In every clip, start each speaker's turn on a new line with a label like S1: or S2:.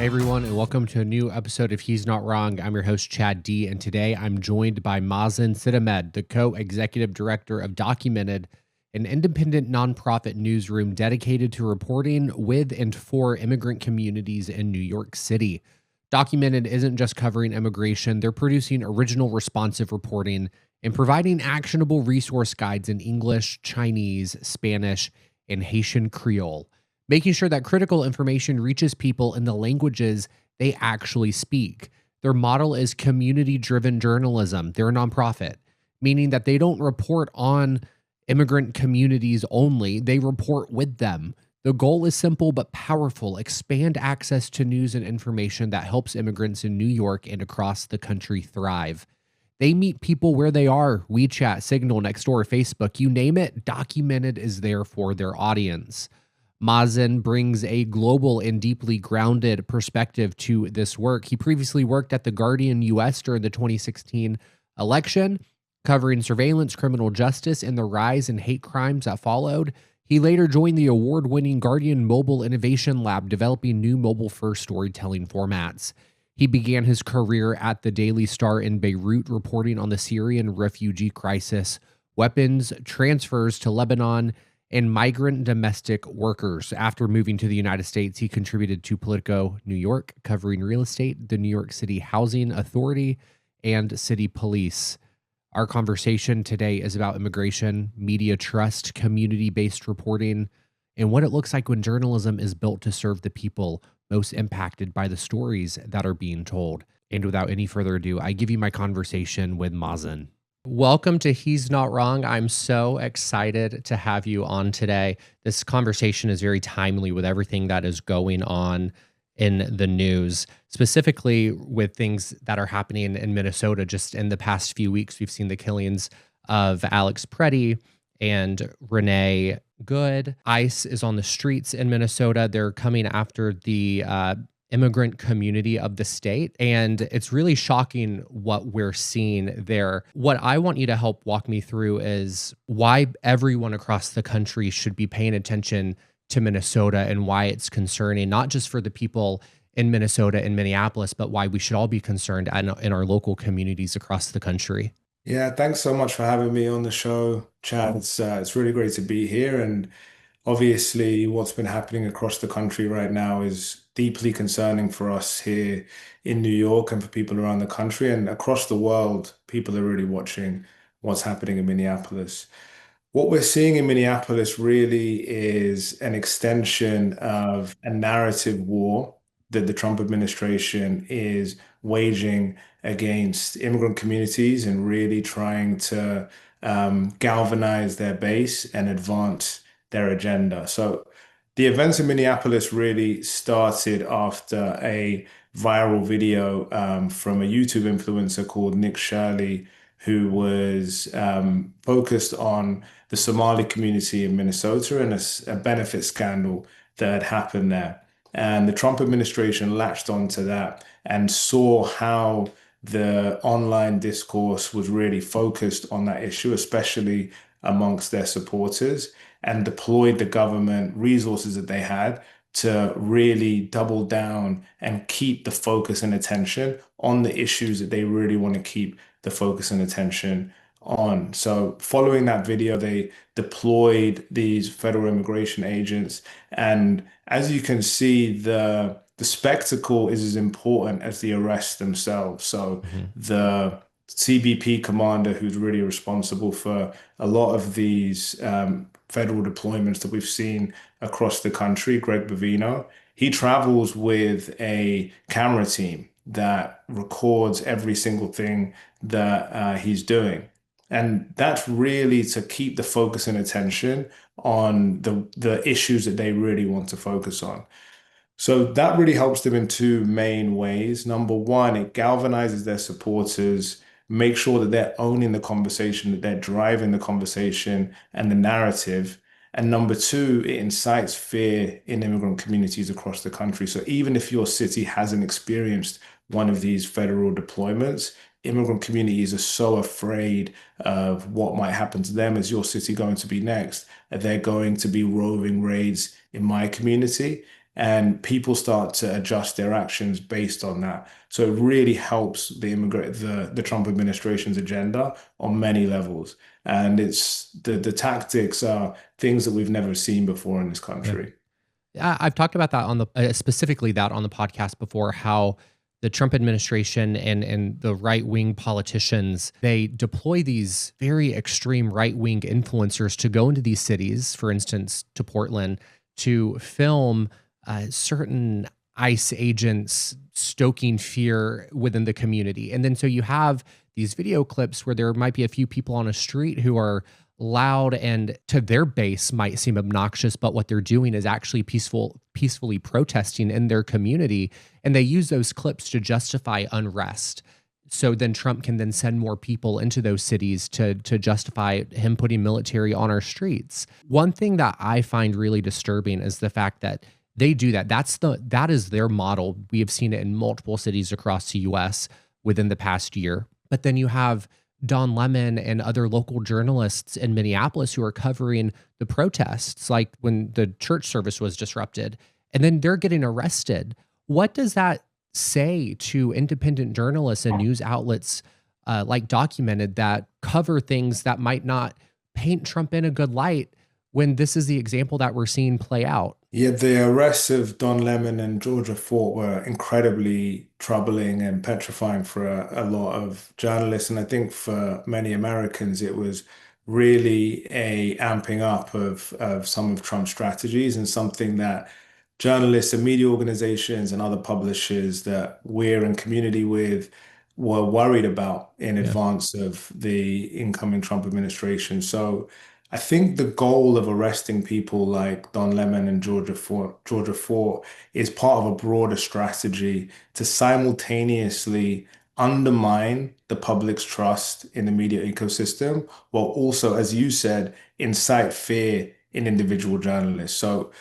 S1: Hey everyone, and welcome to a new episode of He's Not Wrong. I'm your host, Chad D, and today I'm joined by Mazin Sidahmed, the co-executive director of Documented, an independent nonprofit newsroom dedicated to reporting with and for immigrant communities in New York City. Documented isn't just covering immigration, they're producing original responsive reporting and providing actionable resource guides in English, Chinese, Spanish, and Haitian Creole, making sure that critical information reaches people in the languages they actually speak. Their model is community-driven journalism. They're a nonprofit, meaning that they don't report on immigrant communities only, they report with them. The goal is simple but powerful: expand access to news and information that helps immigrants in New York and across the country thrive. They meet people where they are: WeChat, Signal, Nextdoor, Facebook, you name it. Documented is there for their audience. Mazin brings a global and deeply grounded perspective to this work. He previously worked at The Guardian US during the 2016 election, covering surveillance, criminal justice, and the rise in hate crimes that followed. He later joined the award-winning Guardian Mobile Innovation Lab, developing new mobile-first storytelling formats. He began his career at the Daily Star in Beirut, reporting on the Syrian refugee crisis, weapons transfers to Lebanon, and migrant domestic workers. After moving to the United States, he contributed to Politico New York, covering real estate, the New York City Housing Authority, and city police. Our conversation today is about immigration, media trust, community-based reporting, and what it looks like when journalism is built to serve the people most impacted by the stories that are being told. And without any further ado, I give you my conversation with Mazin. Welcome to He's Not Wrong. I'm so excited to have you on today. This conversation is very timely with everything that is going on in the news, specifically with things that are happening in Minnesota. Just in the past few weeks, we've seen the killings of Alex Preddy and Renee Good. ICE is on the streets in Minnesota. They're coming after the immigrant community of the state. And it's really shocking what we're seeing there. What I want you to help walk me through is why everyone across the country should be paying attention to Minnesota and why it's concerning, not just for the people in Minnesota and Minneapolis, but why we should all be concerned in our local communities across the country.
S2: Yeah, thanks so much for having me on the show, Chad. It's really great to be here. And obviously, what's been happening across the country right now is deeply concerning for us here in New York and for people around the country and across the world. People are really watching what's happening in Minneapolis. What we're seeing in Minneapolis really is an extension of a narrative war that the Trump administration is waging against immigrant communities and really trying to galvanize their base and advance their agenda. So the events in Minneapolis really started after a viral video from a YouTube influencer called Nick Shirley, who was focused on the Somali community in Minnesota and a benefit scandal that had happened there. And the Trump administration latched onto that and saw how the online discourse was really focused on that issue, especially amongst their supporters, and deployed the government resources that they had to really double down and keep the focus and attention on the issues that they really want to keep the focus and attention on. So following that video, they deployed these federal immigration agents. And as you can see, the spectacle is as important as the arrests themselves. So
S1: Mhm.
S2: the CBP commander, who's really responsible for a lot of these federal deployments that we've seen across the country, Greg Bovino, he travels with a camera team that records every single thing that he's doing. And that's really to keep the focus and attention on the issues that they really want to focus on. So that really helps them in two main ways. Number one, it galvanizes their supporters, make sure that they're owning the conversation, that they're driving the conversation and the narrative. And number two, it incites fear in immigrant communities across the country. So even if your city hasn't experienced one of these federal deployments, immigrant communities are so afraid of what might happen to them. Is your city going to be next? Are there going to be roving raids in my community? and people start to adjust their actions based on that. So it really helps the Trump administration's agenda on many levels. And it's the tactics are things that we've never seen before in this
S1: Yeah.
S2: country.
S1: I've talked about that on the specifically that on the podcast before, how the Trump administration and the right wing politicians, they deploy these very extreme right wing influencers to go into these cities, for instance, to Portland, to film certain ICE agents stoking fear within the community. And then so you have these video clips where there might be a few people on a street who are loud and to their base might seem obnoxious, but what they're doing is actually peacefully protesting in their community, and they use those clips to justify unrest. So then Trump can then send more people into those cities to justify him putting military on our streets. One thing that I find really disturbing is the fact that they do that. That is their model. We have seen it in multiple cities across the US within the past year. But then you have Don Lemon and other local journalists in Minneapolis who are covering the protests, like when the church service was disrupted, and then they're getting arrested. What does that say to independent journalists and news outlets like Documented that cover things that might not paint Trump in a good light when this is the example that we're seeing play out?
S2: Yeah, the arrests of Don Lemon and Georgia Fort were incredibly troubling and petrifying for a lot of journalists. And I think for many Americans, it was really a amping up of some of Trump's strategies and something that journalists and media organizations and other publishers that we're in community with were worried about in
S1: Yeah.
S2: advance of the incoming Trump administration. So I think the goal of arresting people like Don Lemon and Georgia Fort is part of a broader strategy to simultaneously undermine the public's trust in the media ecosystem, while also, as you said, incite fear in individual journalists. So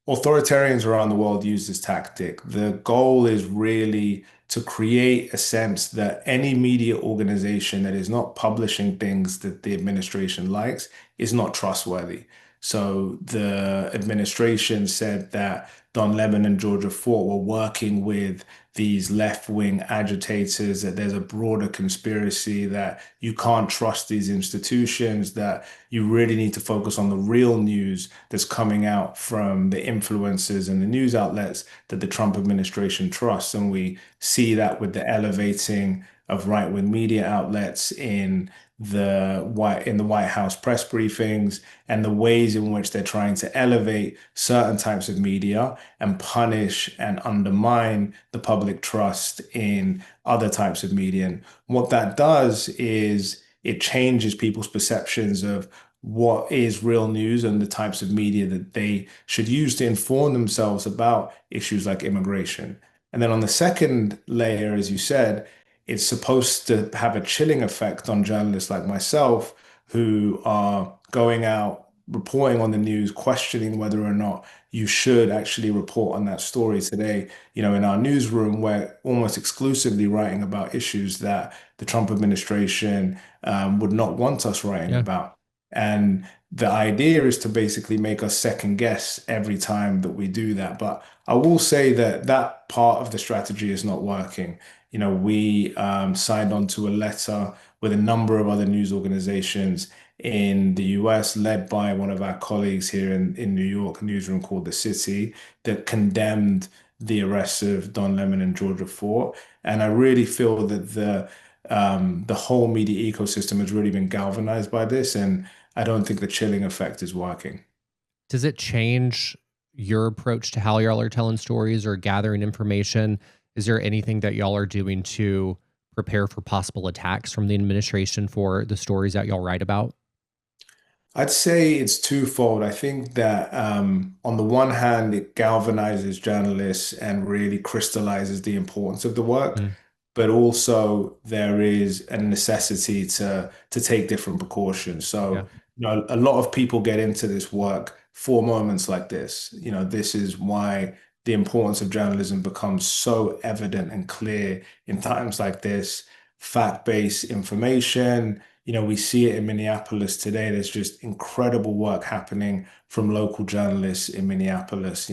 S2: authoritarians around the world use this tactic. The goal is really to create a sense that any media organization that is not publishing things that the administration likes is not trustworthy. So the administration said that Don Lemon and Georgia Fort were working with these left-wing agitators, that there's a broader conspiracy, that you can't trust these institutions, that you really need to focus on the real news that's coming out from the influencers and the news outlets that the Trump administration trusts. And we see that with the elevating of right-wing media outlets in the White House press briefings and the ways in which they're trying to elevate certain types of media and punish and undermine the public trust in other types of media. And what that does is it changes people's perceptions of what is real news and the types of media that they should use to inform themselves about issues like immigration. And then on the second layer, as you said, it's supposed to have a chilling effect on journalists like myself who are going out, reporting on the news, questioning whether or not you should actually report on that story today. In our newsroom, we're almost exclusively writing about issues that the Trump administration would not want us writing
S1: Yeah.
S2: about. And the idea is to basically make us second guess every time that we do that. But I will say that that part of the strategy is not working. We signed on to a letter with a number of other news organizations in the US, led by one of our colleagues here in New York, a newsroom called The City, that condemned the arrests of Don Lemon and Georgia Fort. And I really feel that the whole media ecosystem has really been galvanized by this, and I don't think the chilling effect is working.
S1: Does it change your approach to how y'all are telling stories or gathering information? Is there anything that y'all are doing to prepare for possible attacks from the administration for the stories that y'all write about?
S2: I'd say it's twofold. I think that on the one hand, it galvanizes journalists and really crystallizes the importance of the work,
S1: Mm,
S2: but also there is a necessity to take different precautions.
S1: yeah.
S2: So, a lot of people get into this work for moments like this. This is why the importance of journalism becomes so evident and clear in times like this. Fact-based information. We see it in Minneapolis today. There's just incredible work happening from local journalists in Minneapolis.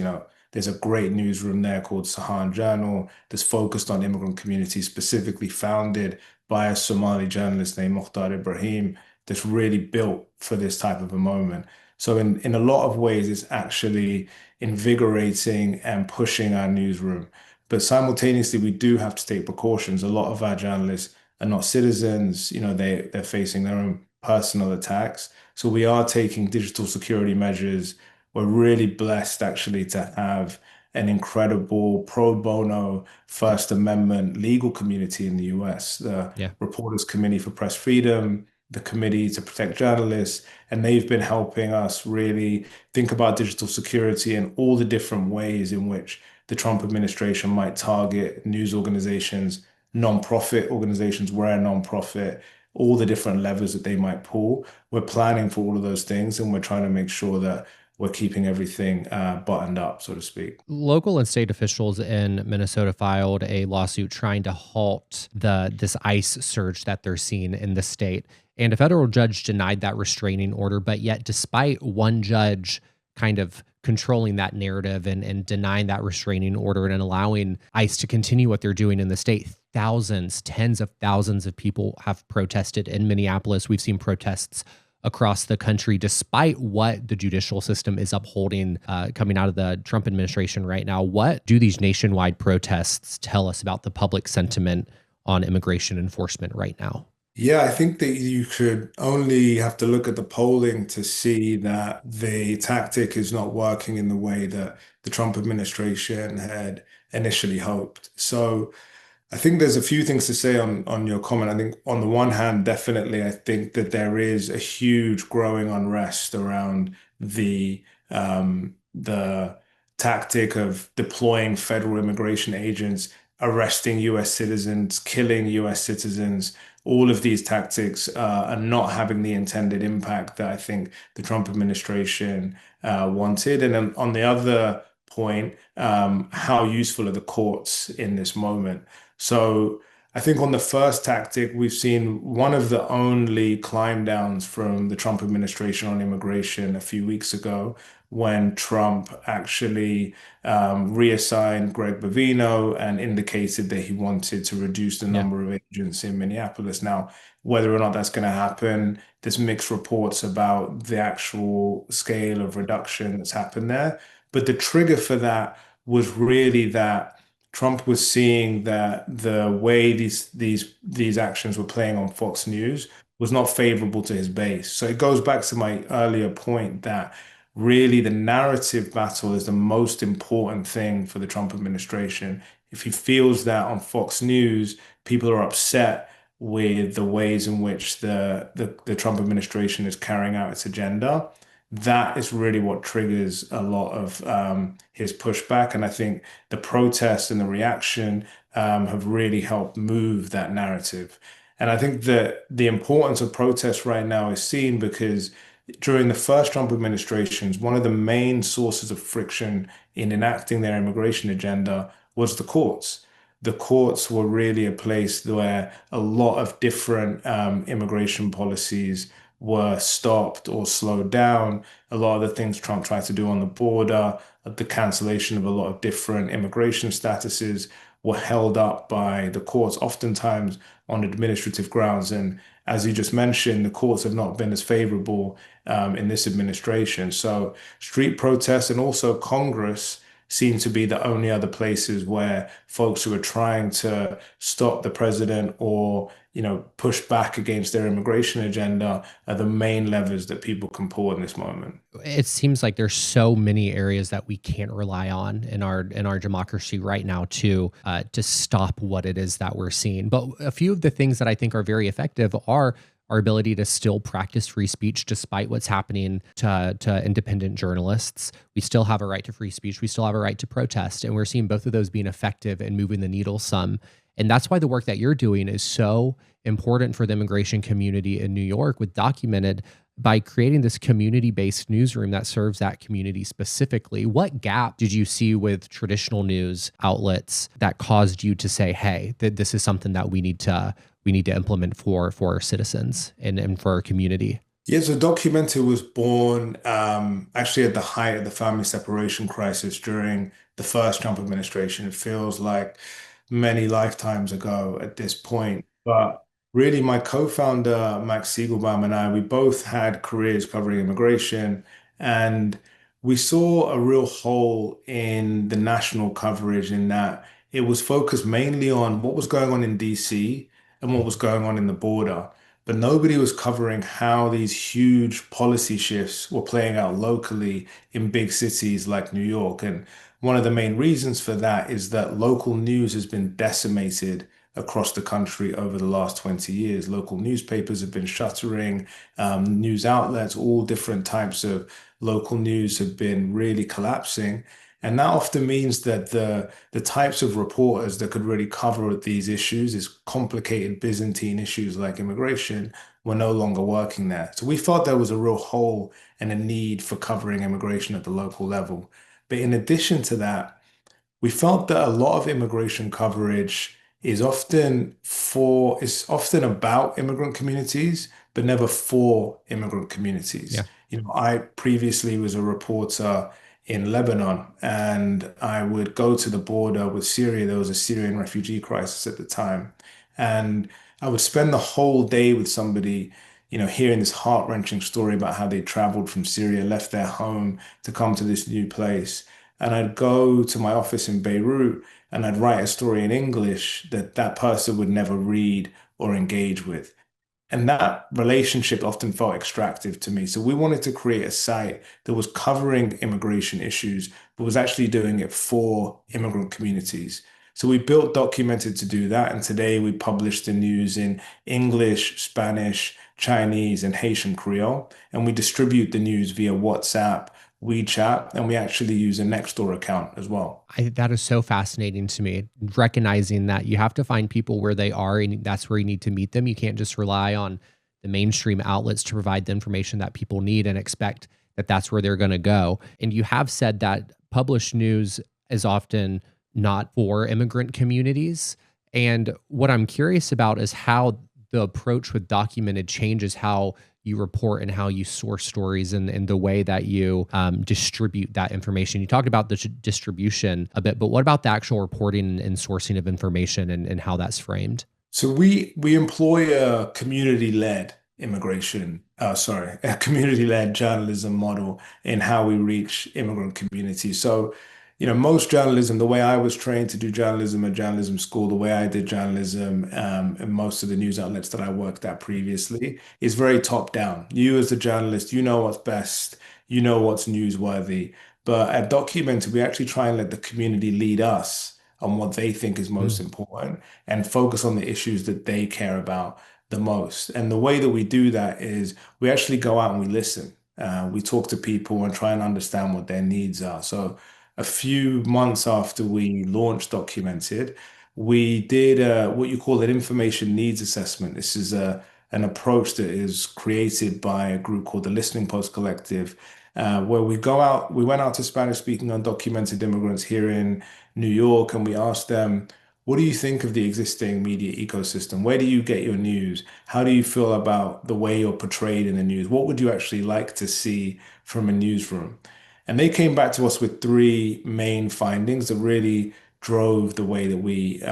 S2: There's a great newsroom there called Sahan Journal that's focused on immigrant communities, specifically founded by a Somali journalist named Mukhtar Ibrahim, that's really built for this type of a moment. So in a lot of ways, it's actually invigorating and pushing our newsroom. But simultaneously, we do have to take precautions. A lot of our journalists are not citizens. They're facing their own personal attacks. So we are taking digital security measures. We're really blessed actually to have an incredible pro bono First Amendment legal community in the US, the
S1: Yeah.
S2: Reporters Committee for Press Freedom, the Committee to Protect Journalists, and they've been helping us really think about digital security and all the different ways in which the Trump administration might target news organizations, nonprofit organizations, we're a nonprofit, all the different levers that they might pull. We're planning for all of those things, and we're trying to make sure that we're keeping everything buttoned up, so to speak.
S1: Local and state officials in Minnesota filed a lawsuit trying to halt this ICE surge that they're seeing in the state. And a federal judge denied that restraining order. But yet, despite one judge kind of controlling that narrative and denying that restraining order and allowing ICE to continue what they're doing in the state, thousands, tens of thousands of people have protested in Minneapolis. We've seen protests across the country, despite what the judicial system is upholding coming out of the Trump administration right now. What do these nationwide protests tell us about the public sentiment on immigration enforcement right now?
S2: Yeah, I think that you could only have to look at the polling to see that the tactic is not working in the way that the Trump administration had initially hoped. So I think there's a few things to say on your comment. I think on the one hand, definitely, I think that there is a huge growing unrest around the tactic of deploying federal immigration agents, arresting U.S. citizens, killing U.S. citizens. All of these tactics are not having the intended impact that I think the Trump administration wanted. And then on the other point, how useful are the courts in this moment? So I think on the first tactic, we've seen one of the only climb downs from the Trump administration on immigration a few weeks ago when Trump actually reassigned Greg Bovino and indicated that he wanted to reduce the
S1: Yeah.
S2: number of agents in Minneapolis. Now, whether or not that's going to happen, there's mixed reports about the actual scale of reduction that's happened there. But the trigger for that was really that Trump was seeing that the way these actions were playing on Fox News was not favorable to his base. So it goes back to my earlier point that really the narrative battle is the most important thing for the Trump administration. If he feels that on Fox News, people are upset with the ways in which the Trump administration is carrying out its agenda, that is really what triggers a lot of his pushback. And I think the protests and the reaction have really helped move that narrative. And I think that the importance of protests right now is seen because during the first Trump administrations, one of the main sources of friction in enacting their immigration agenda was the courts. The courts were really a place where a lot of different immigration policies were stopped or slowed down. A lot of the things Trump tried to do on the border, the cancellation of a lot of different immigration statuses were held up by the courts, oftentimes on administrative grounds. And as you just mentioned, the courts have not been as favorable in this administration. So street protests and also Congress seem to be the only other places where folks who are trying to stop the president or push back against their immigration agenda are the main levers that people can pull in this moment.
S1: It seems like there's so many areas that we can't rely on in our democracy right now to stop what it is that we're seeing. But a few of the things that I think are very effective are our ability to still practice free speech despite what's happening to independent journalists. We still have a right to free speech. We still have a right to protest. And we're seeing both of those being effective and moving the needle some. And that's why the work that you're doing is so important for the immigration community in New York with Documented by creating this community-based newsroom that serves that community specifically. What gap did you see with traditional news outlets that caused you to say, hey, this is something that we need to implement for our citizens and for our community?
S2: Yeah, so Documented was born actually at the height of the family separation crisis during the first Trump administration. It feels like many lifetimes ago at this point. But really, my co-founder, Max Siegelbaum, and I, we both had careers covering immigration, and we saw a real hole in the national coverage in that it was focused mainly on what was going on in DC and what was going on in the border, but nobody was covering how these huge policy shifts were playing out locally in big cities like New York. And one of the main reasons for that is that local news has been decimated across the country over the last 20 years. Local newspapers have been shuttering, news outlets, all different types of local news have been really collapsing. And that often means that the types of reporters that could really cover these issues, these complicated Byzantine issues like immigration, were no longer working there. So we felt there was a real hole and a need for covering immigration at the local level. But in addition to that, we felt that a lot of immigration coverage is often about immigrant communities, but never for immigrant communities.
S1: Yeah.
S2: I previously was a reporter in Lebanon, and I would go to the border with Syria. There was a Syrian refugee crisis at the time, and I would spend the whole day with somebody, hearing this heart-wrenching story about how they traveled from Syria, left their home to come to this new place. And I'd go to my office in Beirut and I'd write a story in English that that person would never read or engage with. And that relationship often felt extractive to me. So we wanted to create a site that was covering immigration issues, but was actually doing it for immigrant communities. So we built Documented to do that. And today we publish the news in English, Spanish, Chinese, and Haitian Creole. And we distribute the news via WhatsApp, WeChat, and we actually use a Nextdoor account as well.
S1: That is so fascinating to me, recognizing that you have to find people where they are, and that's where you need to meet them. You can't just rely on the mainstream outlets to provide the information that people need and expect that that's where they're going to go. And you have said that published news is often not for immigrant communities. And what I'm curious about is how the approach with documented changes how you report and how you source stories and the way that you distribute that information. You talked about the distribution a bit, but what about the actual reporting and sourcing of information and how that's framed?
S2: So we employ a community-led a community-led journalism model in how we reach immigrant communities. So, most journalism, the way I was trained to do journalism at journalism school, the way I did journalism, and most of the news outlets that I worked at previously is very top down. You as a journalist, you know what's best, you know what's newsworthy. But at Documented, we actually try and let the community lead us on what they think is most
S1: Mm.
S2: important and focus on the issues that they care about the most. And the way that we do that is we actually go out and we listen. We talk to people and try and understand what their needs are. So a few months after we launched Documented, we did what you call an information needs assessment. This is an approach that is created by a group called the Listening Post Collective, where we went out to Spanish speaking undocumented immigrants here in New York, and we asked them, what do you think of the existing media ecosystem? Where do you get your news? How do you feel about the way you're portrayed in the news? What would you actually like to see from a newsroom? And they came back to us with three main findings that really drove the way that we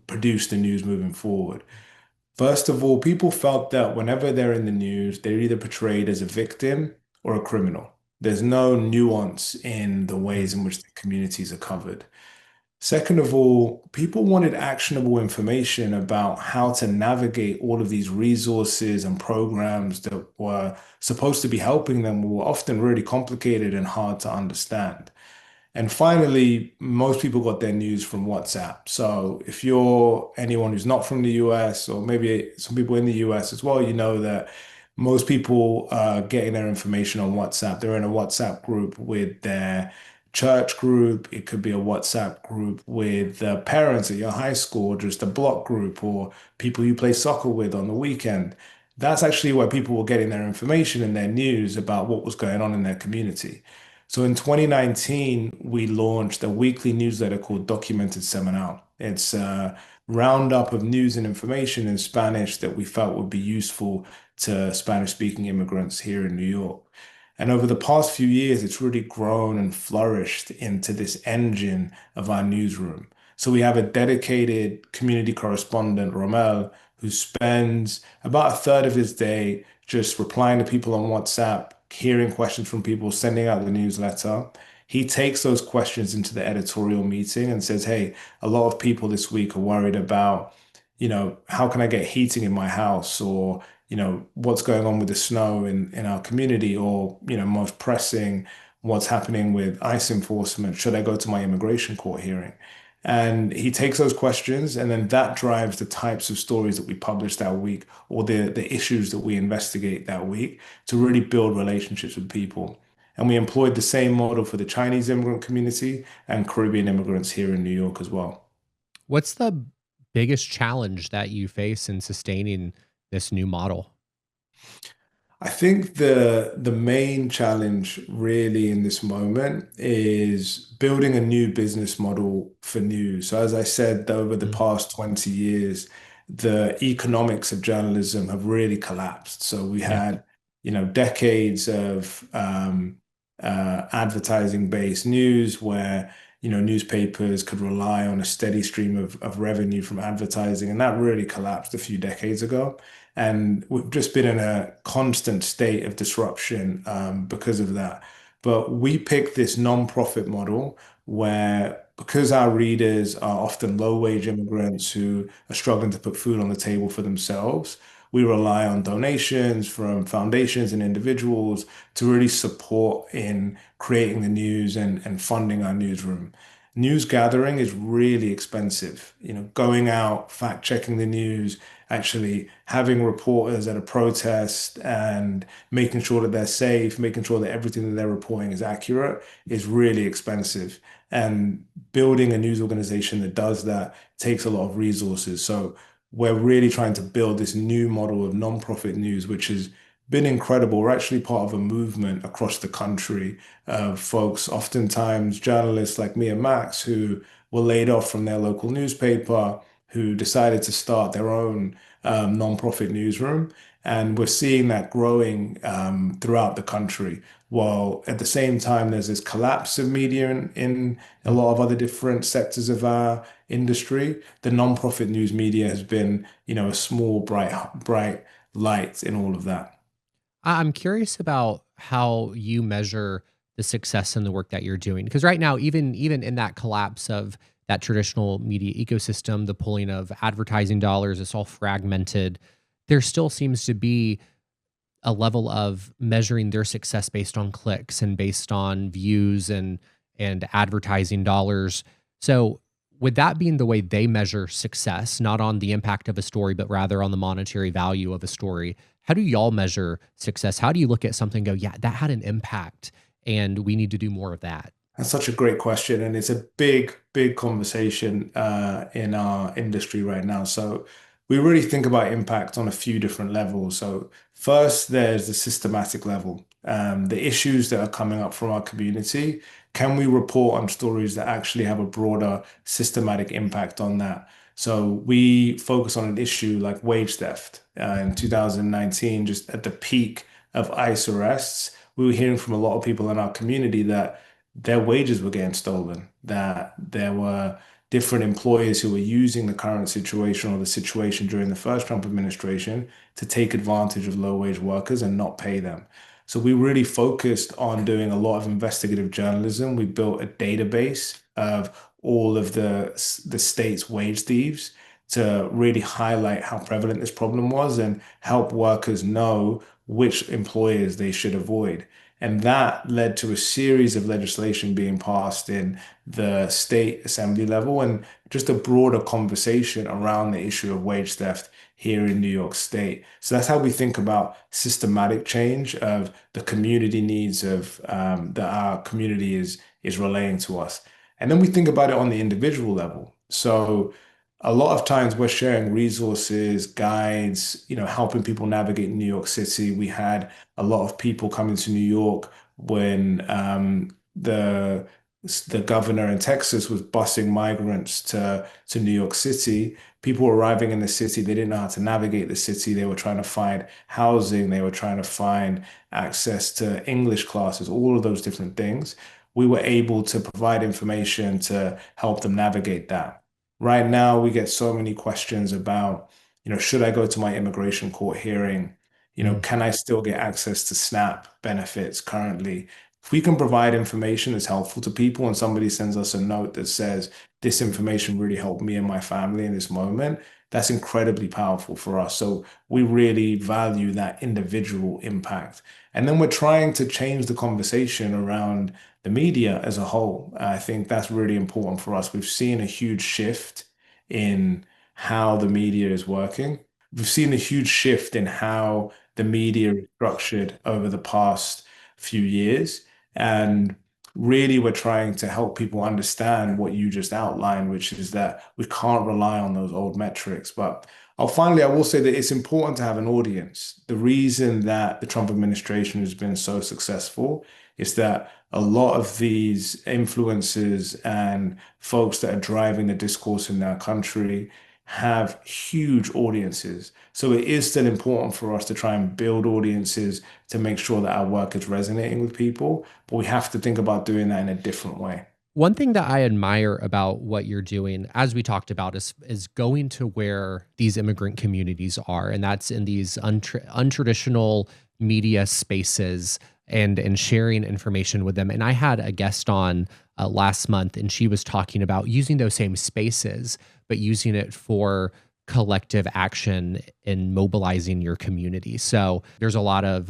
S2: produce the news moving forward. First of all, people felt that whenever they're in the news, they're either portrayed as a victim or a criminal. There's no nuance in the ways
S1: Mm.
S2: in which the communities are covered. Second of all, people wanted actionable information about how to navigate all of these resources and programs that were supposed to be helping them, were often really complicated and hard to understand. And finally, most people got their news from WhatsApp. So if you're anyone who's not from the US, or maybe some people in the US as well, you know that most people are getting their information on WhatsApp. They're in a WhatsApp group with their church group. It could be a WhatsApp group with parents at your high school, or just a block group, or people you play soccer with on the weekend. That's actually where people were getting their information and their news about what was going on in their community. So in 2019, we launched a weekly newsletter called Documented Seminal. It's roundup of news and information in Spanish that we felt would be useful to Spanish-speaking immigrants here in New York. And over the past few years, it's really grown and flourished into this engine of our newsroom. So we have a dedicated community correspondent, Romel, who spends about a third of his day just replying to people on WhatsApp, hearing questions from people, sending out the newsletter. He takes those questions into the editorial meeting and says, "Hey, a lot of people this week are worried about, how can I get heating in my house? Or, what's going on with the snow in our community? Or, most pressing, what's happening with ICE enforcement? Should I go to my immigration court hearing?" And he takes those questions, and then that drives the types of stories that we publish that week or the issues that we investigate that week to really build relationships with people. And we employed the same model for the Chinese immigrant community and Caribbean immigrants here in New York as well.
S1: What's the biggest challenge that you face in sustaining this new model?
S2: I think the main challenge really in this moment is building a new business model for news. So as I said, over the
S1: Mm,
S2: past 20 years, the economics of journalism have really collapsed. So we
S1: yeah.
S2: had, decades of advertising-based news where, newspapers could rely on a steady stream of revenue from advertising, and that really collapsed a few decades ago. And we've just been in a constant state of disruption because of that. But we picked this non-profit model where, because our readers are often low-wage immigrants who are struggling to put food on the table for themselves, we rely on donations from foundations and individuals to really support in creating the news and funding our newsroom. News gathering is really expensive. Going out, fact checking the news, actually having reporters at a protest and making sure that they're safe, making sure that everything that they're reporting is accurate is really expensive. And building a news organization that does that takes a lot of resources. So we're really trying to build this new model of nonprofit news, which has been incredible. We're actually part of a movement across the country of folks, oftentimes journalists like me and Max, who were laid off from their local newspaper, who decided to start their own nonprofit newsroom. And we're seeing that growing throughout the country. While at the same time, there's this collapse of media in a
S1: Mm.
S2: lot of other different sectors of our industry, the nonprofit news media has been, a small, bright light in all of that.
S1: I'm curious about how you measure the success in the work that you're doing. Because right now, even in that collapse of that traditional media ecosystem, the pulling of advertising dollars, it's all fragmented. There still seems to be a level of measuring their success based on clicks and based on views and advertising dollars. So with that being the way they measure success, not on the impact of a story, but rather on the monetary value of a story, how do y'all measure success? How do you look at something and go, yeah, that had an impact and we need to do more of that?
S2: That's such a great question, and it's a big, big conversation in our industry right now. So we really think about impact on a few different levels. So first, there's the systematic level, the issues that are coming up from our community. Can we report on stories that actually have a broader systematic impact on that? So we focus on an issue like wage theft. In 2019, just at the peak of ICE arrests, we were hearing from a lot of people in our community that their wages were getting stolen, that there were different employers who were using the current situation or the situation during the first Trump administration to take advantage of low-wage workers and not pay them. So we really focused on doing a lot of investigative journalism. We built a database of all of the state's wage thieves to really highlight how prevalent this problem was and help workers know which employers they should avoid. And that led to a series of legislation being passed in the state assembly level and just a broader conversation around the issue of wage theft here in New York State. So that's how we think about systematic change of the community needs of that our community is relaying to us. And then we think about it on the individual level. So a lot of times we're sharing resources, guides, helping people navigate New York City. We had a lot of people coming to New York when the the governor in Texas was busing migrants to New York City. People were arriving in the city, they didn't know how to navigate the city. They were trying to find housing, they were trying to find access to English classes, all of those different things. We were able to provide information to help them navigate that. Right now, we get so many questions about, should I go to my immigration court hearing?
S1: Mm.
S2: Can I still get access to SNAP benefits currently? If we can provide information that's helpful to people and somebody sends us a note that says, this information really helped me and my family in this moment, that's incredibly powerful for us. So we really value that individual impact. And then we're trying to change the conversation around the media as a whole. I think that's really important for us. We've seen a huge shift in how the media is working. We've seen a huge shift in how the media is structured over the past few years. And really, we're trying to help people understand what you just outlined, which is that we can't rely on those old metrics. But finally, I will say that it's important to have an audience. The reason that the Trump administration has been so successful is that a lot of these influencers and folks that are driving the discourse in our country have huge audiences. So it is still important for us to try and build audiences to make sure that our work is resonating with people, but we have to think about doing that in a different way.
S1: One thing that I admire about what you're doing, as we talked about, is going to where these immigrant communities are, and that's in these untraditional media spaces and sharing information with them. And I had a guest on last month, and she was talking about using those same spaces, but using it for collective action in mobilizing your community. So there's a lot of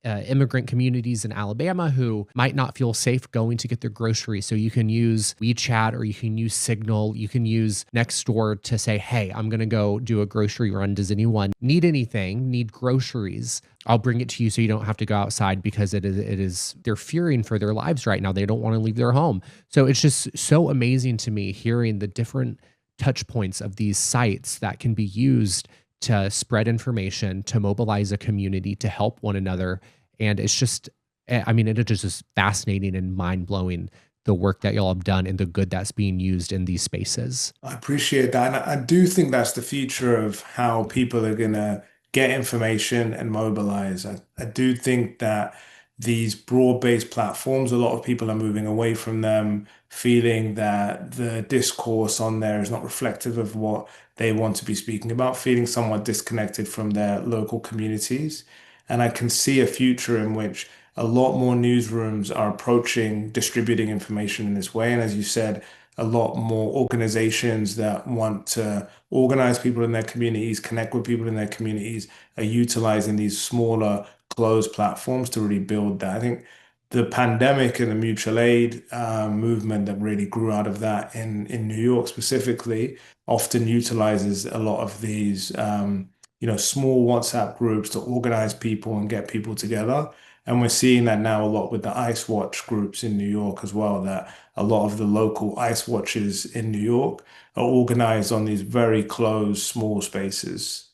S1: immigrant communities in Alabama who might not feel safe going to get their groceries. So you can use WeChat or you can use Signal, you can use Nextdoor to say, hey, I'm going to go do a grocery run. Does anyone need anything, need groceries? I'll bring it to you so you don't have to go outside because they're fearing for their lives right now. They don't want to leave their home. So it's just so amazing to me hearing the different touch points of these sites that can be used to spread information, to mobilize a community, to help one another. And it's just, I mean, it is just fascinating and mind blowing the work that y'all have done and the good that's being used in these spaces.
S2: I appreciate that. And I do think that's the future of how people are going to get information and mobilize. I do think that these broad-based platforms, a lot of people are moving away from them, feeling that the discourse on there is not reflective of what they want to be speaking about, feeling somewhat disconnected from their local communities. And I can see a future in which a lot more newsrooms are approaching distributing information in this way. And as you said, a lot more organizations that want to organize people in their communities, connect with people in their communities, are utilizing these smaller, closed platforms to really build that. I think the pandemic and the mutual aid movement that really grew out of that in New York specifically often utilizes a lot of these small WhatsApp groups to organize people and get people together. And we're seeing that now a lot with the Ice Watch groups in New York as well, that a lot of the local ice watches in New York are organized on these very closed, small spaces.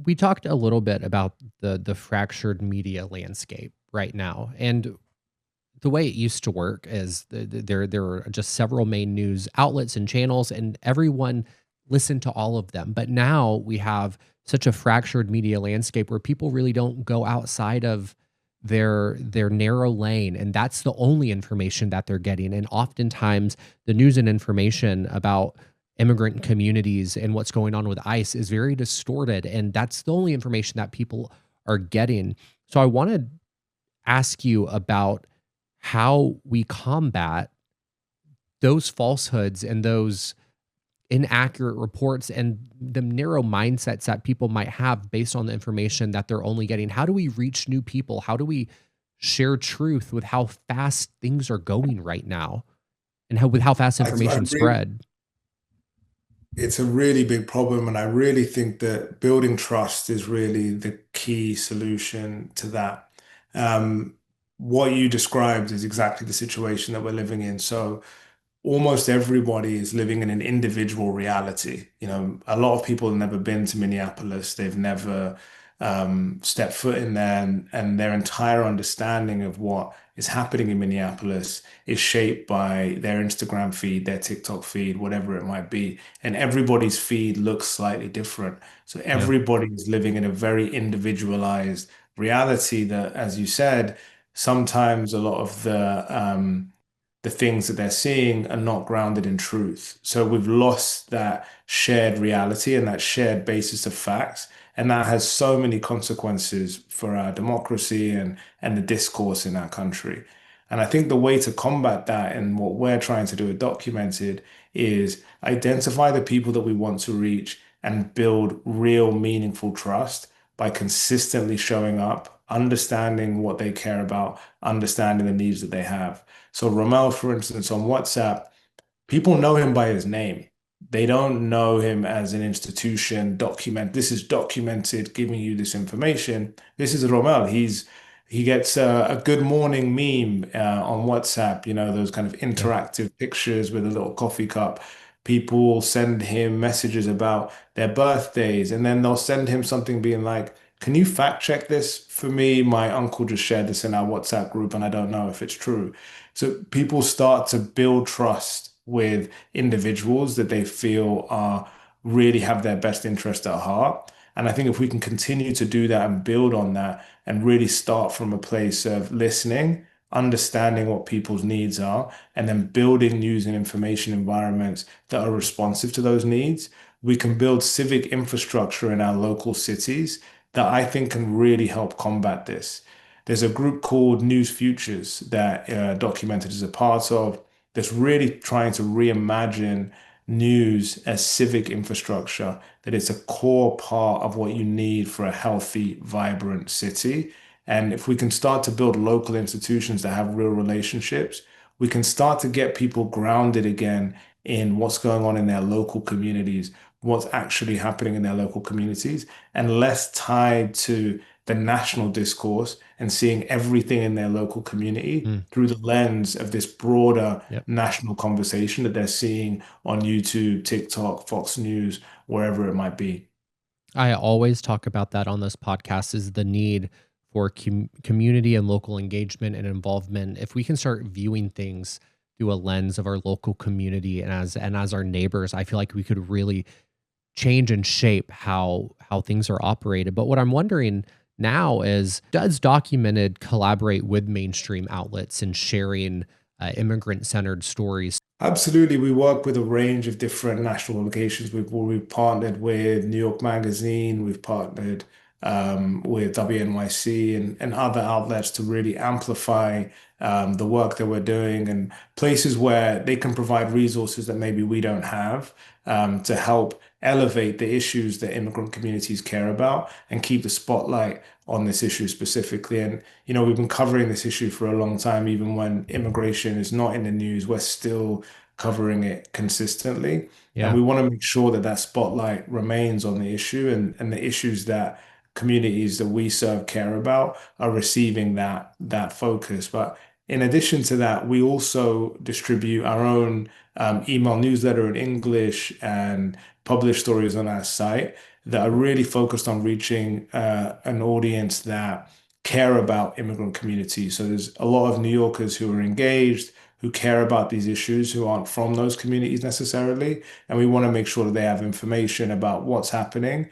S1: We talked a little bit about the fractured media landscape right now, and the way it used to work is there were just several main news outlets and channels, and everyone listened to all of them. But now we have such a fractured media landscape where people really don't go outside of their narrow lane, and that's the only information that they're getting. And oftentimes, the news and information about immigrant communities and what's going on with ICE is very distorted, and that's the only information that people are getting. So I want to ask you about how we combat those falsehoods and those inaccurate reports and the narrow mindsets that people might have based on the information that they're only getting. How do we reach new people? How do we share truth with how fast things are going right now and how fast
S2: I
S1: information
S2: really,
S1: spread?
S2: it's a really big problem, and I really think that building trust is really the key solution to that. Um, what you described is exactly the situation that we're living in. So almost everybody is living in an individual reality. A lot of people have never been to Minneapolis. They've never step foot in there, and their entire understanding of what is happening in Minneapolis is shaped by their Instagram feed, their TikTok feed, whatever it might be. And everybody's feed looks slightly different. So
S1: Yeah.
S2: everybody is living in a very individualized reality that, as you said, sometimes a lot of the things that they're seeing are not grounded in truth. So we've lost that shared reality and that shared basis of facts. And that has so many consequences for our democracy and the discourse in our country. And I think the way to combat that and what we're trying to do at Documented is identify the people that we want to reach and build real, meaningful trust by consistently showing up, understanding what they care about, understanding the needs that they have. So Romel, for instance, on WhatsApp, people know him by his name. They don't know him as an institution, this is documented, giving you this information. This is Romel. He gets a good morning meme on WhatsApp, those kind of
S1: Yeah.
S2: interactive pictures with a little coffee cup. People send him messages about their birthdays, and then they'll send him something being like, can you fact check this for me? My uncle just shared this in our WhatsApp group, and I don't know if it's true. So people start to build trust with individuals that they feel are really have their best interest at heart. And I think if we can continue to do that and build on that and really start from a place of listening, understanding what people's needs are, and then building news and information environments that are responsive to those needs, we can build civic infrastructure in our local cities that I think can really help combat this. There's a group called News Futures that Documented is a part of that's really trying to reimagine news as civic infrastructure, that it's a core part of what you need for a healthy, vibrant city. And if we can start to build local institutions that have real relationships, we can start to get people grounded again in what's going on in their local communities, what's actually happening in their local communities, and less tied to the national discourse and seeing everything in their local community
S1: Mm.
S2: through the lens of this broader
S1: Yep.
S2: national conversation that they're seeing on YouTube, TikTok, Fox News, wherever it might be.
S1: I always talk about that on this podcast is the need for community and local engagement and involvement. If we can start viewing things through a lens of our local community and as our neighbors, I feel like we could really change and shape how things are operated. But what I'm wondering now is, does Documented collaborate with mainstream outlets in sharing immigrant-centered stories?
S2: Absolutely. We work with a range of different national locations. We've partnered with New York Magazine, we've partnered with WNYC and other outlets to really amplify the work that we're doing and places where they can provide resources that maybe we don't have to help elevate the issues that immigrant communities care about and keep the spotlight on this issue specifically. And, we've been covering this issue for a long time, even when immigration is not in the news, we're still covering it consistently. And
S1: Yeah.
S2: we want to make sure that that spotlight remains on the issue and the issues that communities that we serve care about are receiving that focus. But in addition to that, we also distribute our own email newsletter in English and publish stories on our site that are really focused on reaching an audience that care about immigrant communities. So there's a lot of New Yorkers who are engaged, who care about these issues, who aren't from those communities necessarily. And we want to make sure that they have information about what's happening,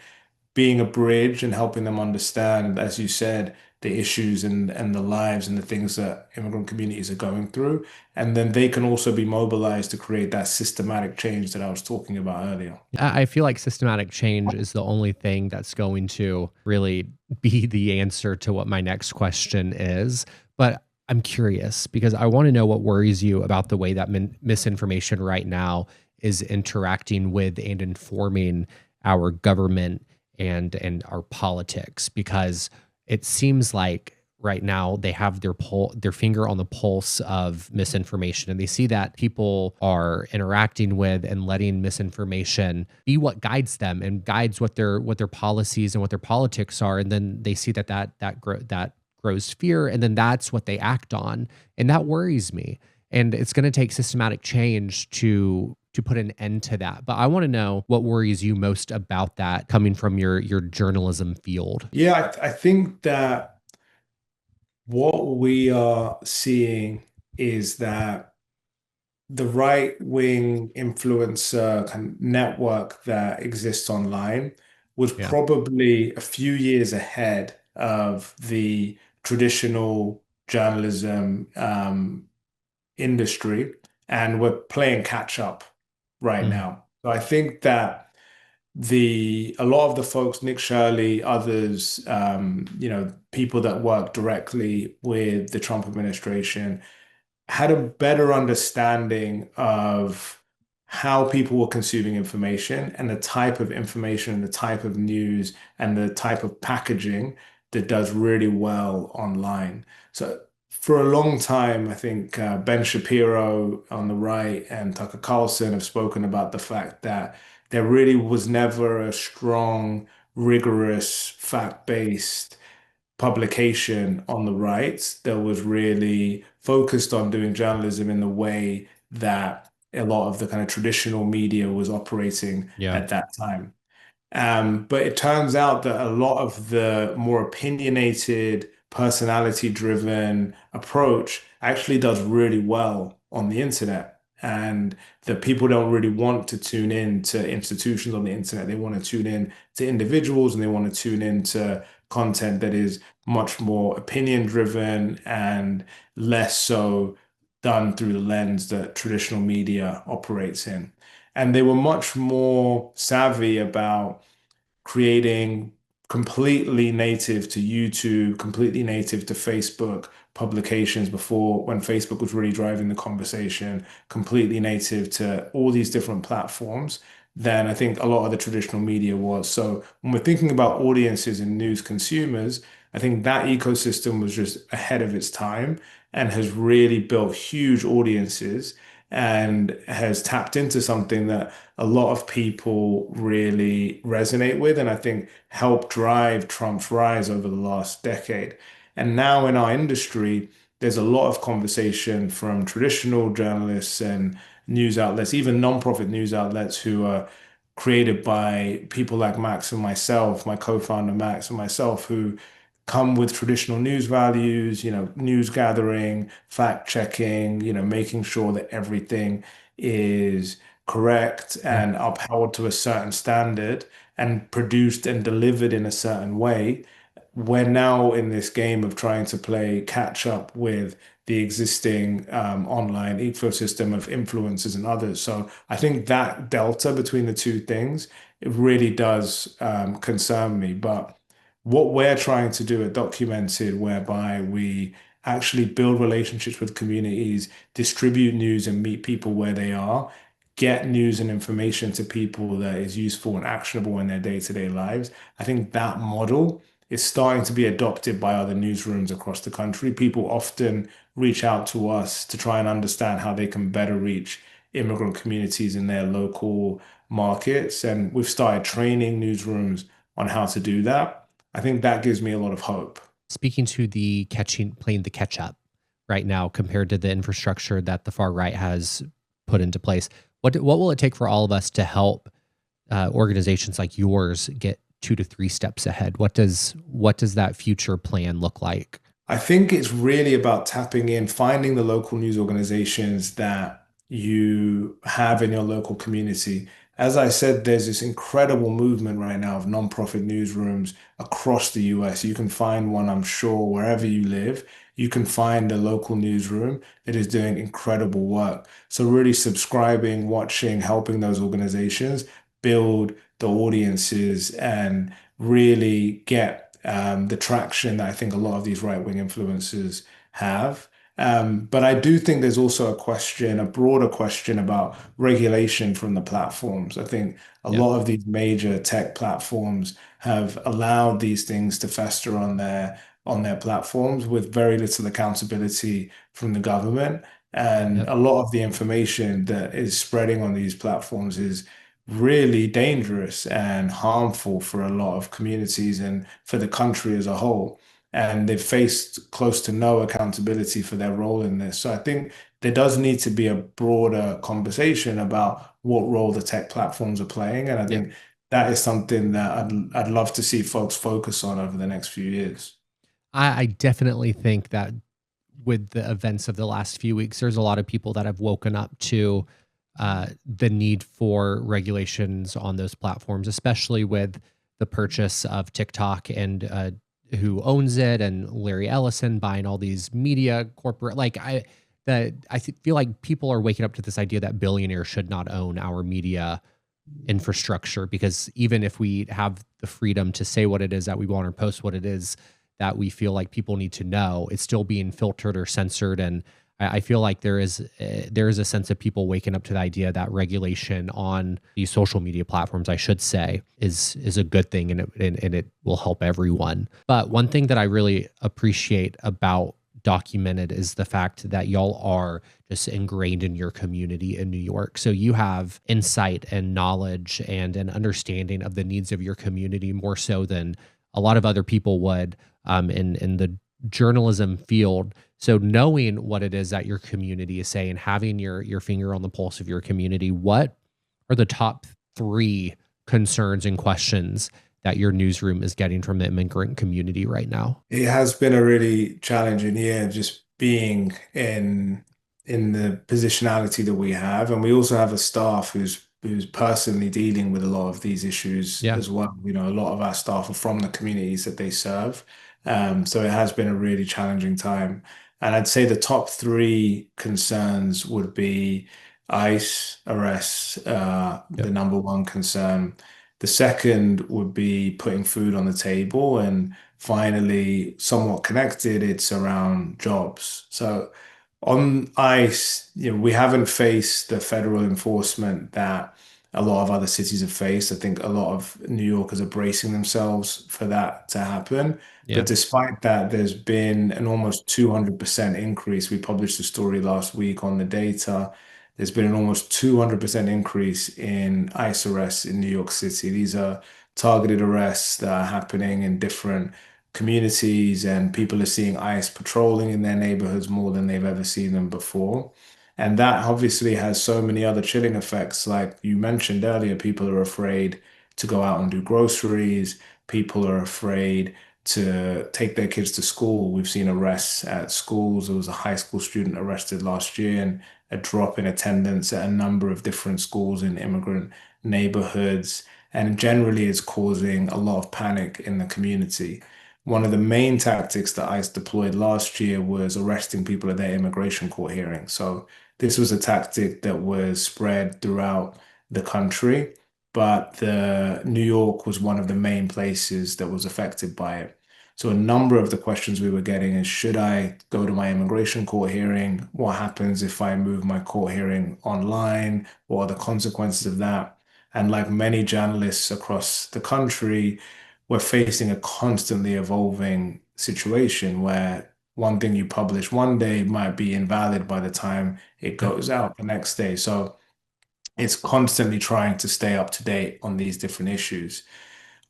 S2: being a bridge and helping them understand, as you said, the issues and the lives and the things that immigrant communities are going through. And then they can also be mobilized to create that systematic change that I was talking about earlier.
S1: I feel like systematic change is the only thing that's going to really be the answer to what my next question is. But I'm curious because I want to know what worries you about the way that misinformation right now is interacting with and informing our government and our politics, because it seems like right now they have their finger on the pulse of misinformation, and they see that people are interacting with and letting misinformation be what guides them and guides what their policies and what their politics are, and then they see that grows fear, and then that's what they act on, and that worries me. And it's going to take systematic change to put an end to that. But I want to know what worries you most about that coming from your journalism field.
S2: Yeah, I think that what we are seeing is that the right wing influencer kind of network that exists online was
S1: Yeah.
S2: probably a few years ahead of the traditional journalism industry, and we're playing catch up right
S1: Mm,
S2: now. So I think that a lot of the folks, Nick Shirley, others, people that work directly with the Trump administration had a better understanding of how people were consuming information and the type of information and the type of news and the type of packaging that does really well online. So for a long time, I think Ben Shapiro on the right and Tucker Carlson have spoken about the fact that there really was never a strong, rigorous, fact-based publication on the right that was really focused on doing journalism in the way that a lot of the kind of traditional media was operating
S1: yeah.
S2: at that time. But it turns out that a lot of the more opinionated, personality-driven approach actually does really well on the internet. And that people don't really want to tune in to institutions on the internet. They want to tune in to individuals and they want to tune in to content that is much more opinion-driven and less so done through the lens that traditional media operates in. And they were much more savvy about creating completely native to YouTube, completely native to Facebook publications before when Facebook was really driving the conversation, completely native to all these different platforms than I think a lot of the traditional media was. So when we're thinking about audiences and news consumers, I think that ecosystem was just ahead of its time and has really built huge audiences and has tapped into something that a lot of people really resonate with, and I think helped drive Trump's rise over the last decade. And now in our industry, there's a lot of conversation from traditional journalists and news outlets, even nonprofit news outlets who are created by people like Max and myself, my co-founder Max and myself, who come with traditional news values, news gathering, fact checking, making sure that everything is correct
S1: Yeah.
S2: and upheld to a certain standard and produced and delivered in a certain way. We're now in this game of trying to play catch up with the existing online ecosystem of influencers and others. So I think that delta between the two things, it really does concern me. But what we're trying to do at Documented, whereby we actually build relationships with communities, distribute news and meet people where they are, get news and information to people that is useful and actionable in their day-to-day lives. I think that model is starting to be adopted by other newsrooms across the country. People often reach out to us to try and understand how they can better reach immigrant communities in their local markets. And we've started training newsrooms on how to do that. I think that gives me a lot of hope.
S1: Speaking to the playing the catch up right now compared to the infrastructure that the far right has put into place, what will it take for all of us to help organizations like yours get 2 to 3 steps ahead? What does that future plan look like?
S2: I think it's really about tapping in, finding the local news organizations that you have in your local community. As I said, there's this incredible movement right now of nonprofit newsrooms across the US. You can find one, I'm sure, wherever you live. You can find a local newsroom that is doing incredible work. So really subscribing, watching, helping those organizations build the audiences and really get the traction that I think a lot of these right-wing influencers have. But I do think there's also a broader question about regulation from the platforms. I think a
S1: Yeah.
S2: lot of these major tech platforms have allowed these things to fester on their platforms with very little accountability from the government. And
S1: Yep.
S2: a lot of the information that is spreading on these platforms is really dangerous and harmful for a lot of communities and for the country as a whole. And they've faced close to no accountability for their role in this. So I think there does need to be a broader conversation about what role the tech platforms are playing. And I
S1: Yeah.
S2: think that is something that I'd love to see folks focus on over the next few years.
S1: I definitely think that with the events of the last few weeks, there's a lot of people that have woken up to the need for regulations on those platforms, especially with the purchase of TikTok and who owns it, and Larry Ellison buying all these media corporate. Like feel like people are waking up to this idea that billionaires should not own our media infrastructure, because even if we have the freedom to say what it is that we want or post what it is that we feel like people need to know, it's still being filtered or censored. And I feel like there is a sense of people waking up to the idea that regulation on these social media platforms, I should say, is a good thing, and it will help everyone. But one thing that I really appreciate about Documented is the fact that y'all are just ingrained in your community in New York. So you have insight and knowledge and an understanding of the needs of your community more so than a lot of other people would in the journalism field. So knowing what it is that your community is saying, having your finger on the pulse of your community, what are the top three concerns and questions that your newsroom is getting from the immigrant community right now?
S2: It has been a really challenging year just being in the positionality that we have. And we also have a staff who's personally dealing with a lot of these issues
S1: Yeah.
S2: as well. You know, a lot of our staff are from the communities that they serve. So it has been a really challenging time. And I'd say the top three concerns would be ICE arrests,
S1: Yep.
S2: the number one concern. The second would be putting food on the table. And finally, somewhat connected, it's around jobs. So on ICE, you know, we haven't faced the federal enforcement that a lot of other cities have faced. I think a lot of New Yorkers are bracing themselves for that to happen.
S1: Yeah.
S2: But despite that, there's been an almost 200% increase. We published a story last week on the data. There's been an almost 200% increase in ICE arrests in New York City. These are targeted arrests that are happening in different communities, and people are seeing ICE patrolling in their neighborhoods more than they've ever seen them before. And that obviously has so many other chilling effects. Like you mentioned earlier, people are afraid to go out and do groceries. People are afraid to take their kids to school. We've seen arrests at schools. There was a high school student arrested last year, and a drop in attendance at a number of different schools in immigrant neighborhoods. And generally, it's causing a lot of panic in the community. One of the main tactics that ICE deployed last year was arresting people at their immigration court hearings. So this was a tactic that was spread throughout the country, but New York was one of the main places that was affected by it. So a number of the questions we were getting is, should I go to my immigration court hearing? What happens if I move my court hearing online? What are the consequences of that? And like many journalists across the country, we're facing a constantly evolving situation where one thing you publish one day might be invalid by the time it
S1: Yep.
S2: goes out the next day. So it's constantly trying to stay up to date on these different issues.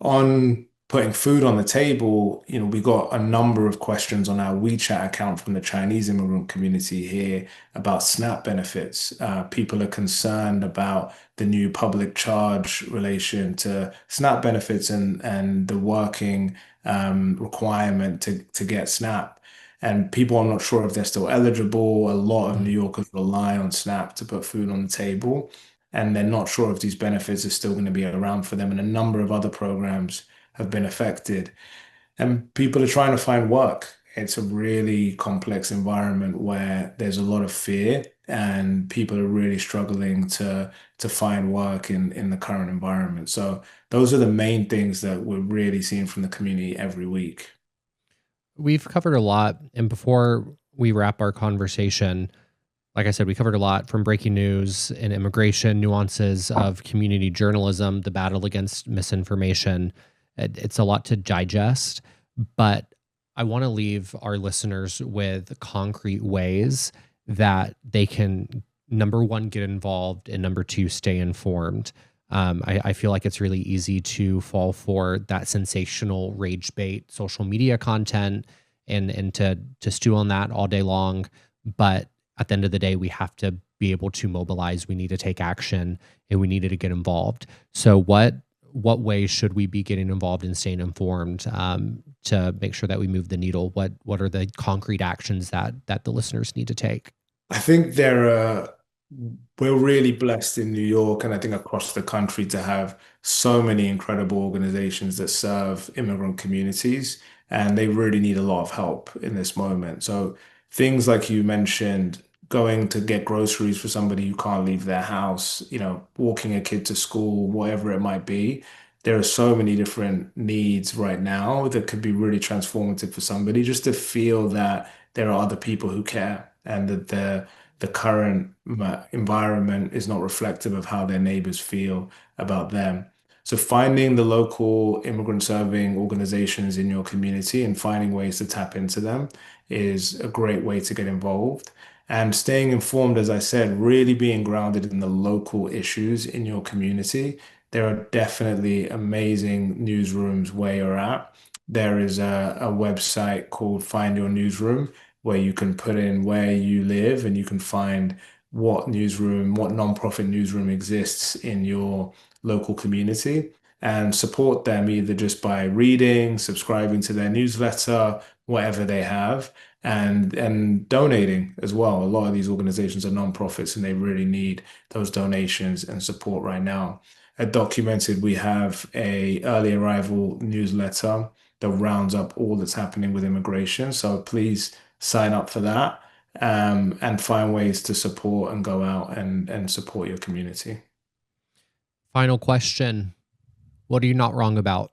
S2: On putting food on the table, you know, we got a number of questions on our WeChat account from the Chinese immigrant community here about SNAP benefits. People are concerned about the new public charge relation to SNAP benefits and the working requirement to get SNAP. And people are not sure if they're still eligible. A lot of New
S1: Mhm.
S2: Yorkers rely on SNAP to put food on the table, and they're not sure if these benefits are still going to be around for them. And a number of other programs have been affected. And people are trying to find work. It's a really complex environment where there's a lot of fear, and people are really struggling to find work in the current environment. So those are the main things that we're really seeing from the community every week.
S1: We've covered a lot. And before we wrap our conversation, like I said, we covered a lot from breaking news and immigration, nuances of community journalism, the battle against misinformation. It's a lot to digest, but I want to leave our listeners with concrete ways that they can, number one, get involved, and number two, stay informed. I feel like it's really easy to fall for that sensational rage bait social media content and to stew on that all day long. But at the end of the day, we have to be able to mobilize, we need to take action, and we needed to get involved. So what ways should we be getting involved and staying informed to make sure that we move the needle? What are the concrete actions that the listeners need to take?
S2: I think we're really blessed in New York and I think across the country to have so many incredible organizations that serve immigrant communities, and they really need a lot of help in this moment. So things like you mentioned, going to get groceries for somebody who can't leave their house, walking a kid to school, whatever it might be. There are so many different needs right now that could be really transformative for somebody just to feel that there are other people who care and that the current environment is not reflective of how their neighbors feel about them. So finding the local immigrant serving organizations in your community and finding ways to tap into them is a great way to get involved. And staying informed, as I said, really being grounded in the local issues in your community. There are definitely amazing newsrooms where you're at. There is a website called Find Your Newsroom where you can put in where you live and you can find what newsroom, what nonprofit newsroom exists in your local community and support them either just by reading, subscribing to their newsletter, whatever they have, and donating as well. A lot of these organizations are nonprofits and they really need those donations and support right now. At Documented, we have a early arrival newsletter that rounds up all that's happening with immigration. So please sign up for that and find ways to support and go out and support your community.
S1: Final question. What are you not wrong about?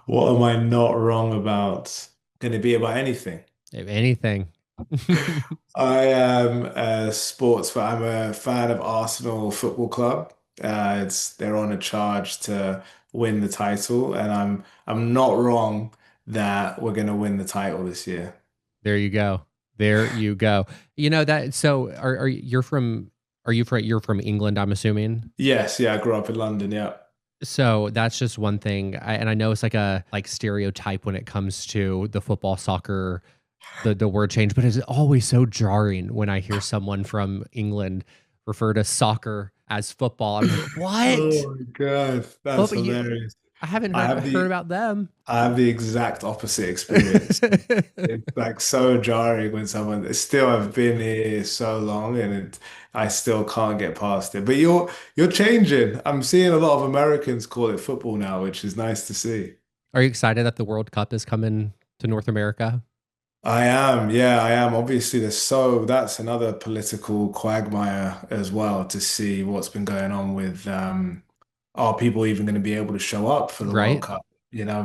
S2: What am I not wrong about? Can it be about anything?
S1: If anything.
S2: I am a sports fan. I'm a fan of Arsenal Football Club. They're on a charge to win the title, and I'm not wrong that we're going to win the title this year.
S1: There you go. There you go. You know that. So are you're from? You're from England? I'm assuming.
S2: Yes, yeah, I grew up in London. Yeah.
S1: So that's just one thing, and I know it's like a stereotype when it comes to the football, soccer, the word change, but it's always so jarring when I hear someone from England refer to soccer as football. I'm like, what?
S2: Oh my God, that's
S1: But
S2: hilarious.
S1: I haven't
S2: I have
S1: heard
S2: the
S1: about them.
S2: I have the exact opposite experience. It's like so jarring when someone still have been here so long and I still can't get past it. But you're changing. I'm seeing a lot of Americans call it football now, which is nice to see.
S1: Are you excited that the World Cup is coming to North America?
S2: I am, yeah, I am. Obviously, that's another political quagmire as well to see what's been going on with are people even going to be able to show up for the World
S1: Right?
S2: Cup?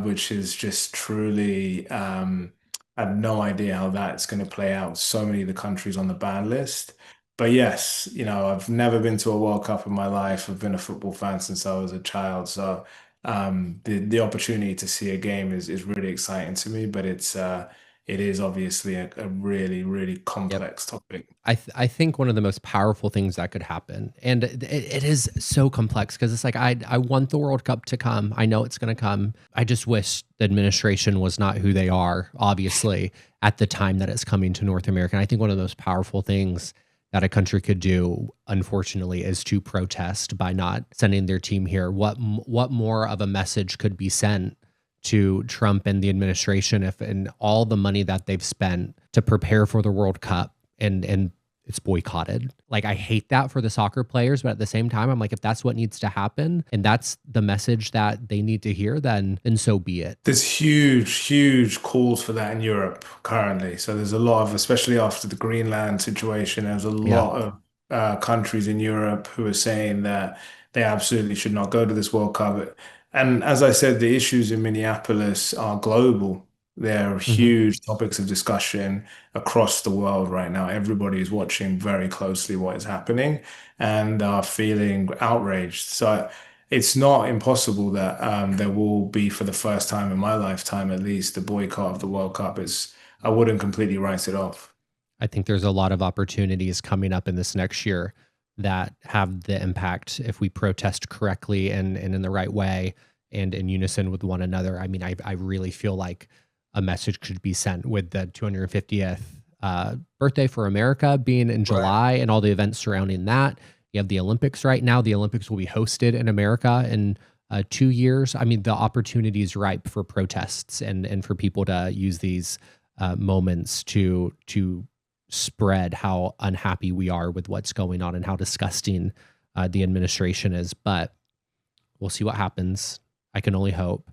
S2: Which is just truly I have no idea how that's going to play out. So many of the countries on the ban list. But yes, I've never been to a World Cup in my life. I've been a football fan since I was a child. So the opportunity to see a game is really exciting to me, but it is obviously a really, really
S1: Yep.
S2: complex topic.
S1: I think one of the most powerful things that could happen, and it is so complex because it's like I want the World Cup to come. I know it's going to come. I just wish the administration was not who they are, obviously, at the time that it's coming to North America. And I think one of the most powerful things that a country could do, unfortunately, is to protest by not sending their team here. What more of a message could be sent to Trump and the administration if and all the money that they've spent to prepare for the World Cup and it's boycotted. Like I hate that for the soccer players, but at the same time, I'm like, if that's what needs to happen and that's the message that they need to hear, then so be it.
S2: There's huge, huge calls for that in Europe currently. So there's a lot of, especially after the Greenland situation, there's a
S1: Yeah.
S2: lot of countries in Europe who are saying that they absolutely should not go to this World Cup. And as I said, the issues in Minneapolis are global. They're
S1: Hmm.
S2: huge topics of discussion across the world right now. Everybody is watching very closely what is happening and are feeling outraged. So it's not impossible that there will be, for the first time in my lifetime at least, the boycott of the World Cup. I wouldn't completely write it off.
S1: I think there's a lot of opportunities coming up in this next year that have the impact if we protest correctly and in the right way and in unison with one another. I mean, I really feel like a message could be sent with the 250th birthday for America being in
S2: Right.
S1: July and all the events surrounding that. You have the Olympics right now. The Olympics will be hosted in America in 2 years. I mean, the opportunity is ripe for protests and for people to use these moments to spread how unhappy we are with what's going on and how disgusting the administration is. But we'll see what happens. I can only hope.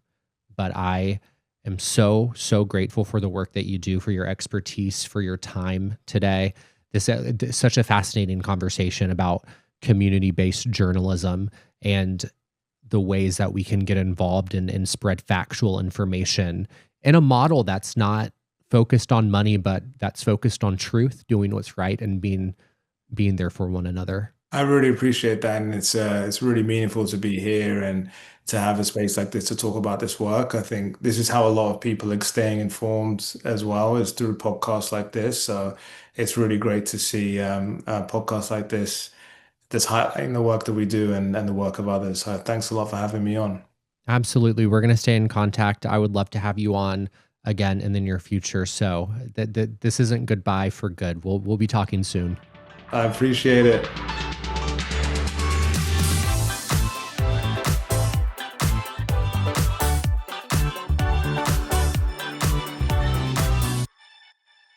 S1: But I am so grateful for the work that you do, for your expertise, for your time today. This is such a fascinating conversation about community-based journalism and the ways that we can get involved and spread factual information in a model that's not focused on money, but that's focused on truth, doing what's right, and being there for one another.
S2: I really appreciate that, and it's really meaningful to be here and to have a space like this to talk about this work. I think this is how a lot of people are staying informed as well, is through podcasts like this. So it's really great to see podcasts like this that's highlighting the work that we do and the work of others. So thanks a lot for having me on.
S1: Absolutely. We're going to stay in contact. I would love to have you on again in the near future. So that this isn't goodbye for good. We'll be talking soon.
S2: I appreciate it.